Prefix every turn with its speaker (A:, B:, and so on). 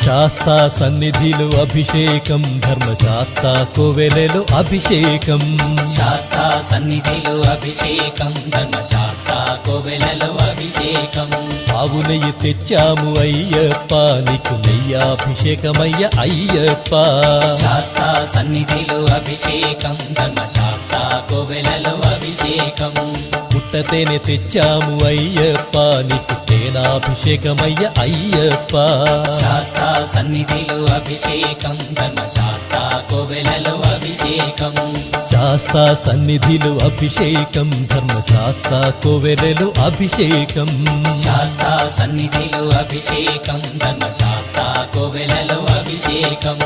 A: శాస్తా సన్నిధిలో అభిషేకం ధర్మశాస్త్ర కోవెలలో అభిషేకం
B: శాస్తా సన్నిధిలో అభిషేకం ధర్మశాస్త్ర కోవెలలో అభిషేకం
A: ఆవు నెయ్యి తెచ్చాము అయ్యప్ప నీకు నెయ్యాభిషేకమయ్య అయ్యప్ప
B: శాస్తా సన్నిధిలో అభిషేకం ధర్మశాస్త్ర కోవెలలో అభిషేకం
A: పుట్టతేనె తెచ్చాము అయ్యప్ప నీకు తేనాభిషేకమయ్య అయ్యప్ప
B: శాస్తా సన్నిధిలో అభిషేకం ధర్మశాస్త్ర కోవెలలో అభిషేకం
A: శాస్తా సన్నిధిలో అభిషేకం ధర్మశాస్త్ర కోవెలలో అభిషేకం
B: శాస్తా సన్నిధిలో అభిషేకం ధర్మశాస్త్ర కోవెలలో అభిషేకం